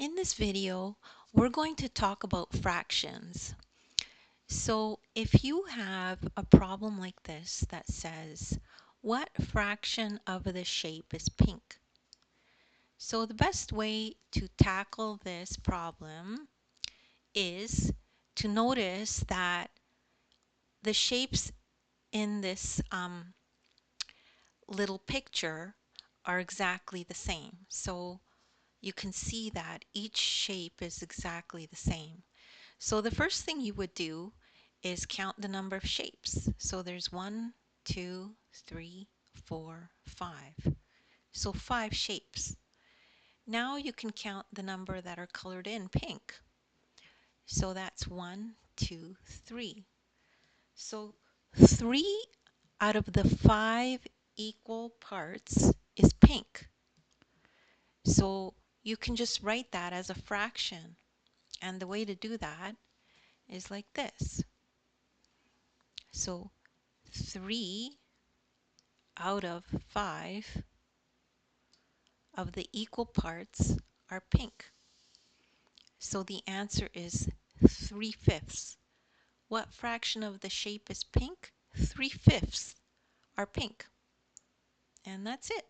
In this video, we're going to talk about fractions. So if you have a problem like this that says, what fraction of the shape is pink? So the best way to tackle this problem is to notice that the shapes in this little picture are exactly the same. So you can see that each shape is exactly the same. So the first thing you would do is count the number of shapes. So there's 1, 2, 3, 4, 5. So 5 shapes. Now you can count the number that are colored in pink. So that's 1, 2, 3. So 3 out of the 5 equal parts is pink. So you can just write that as a fraction. And the way to do that is like this. So 3 out of 5 of the equal parts are pink. So the answer is 3/5. What fraction of the shape is pink? 3/5 are pink. And that's it.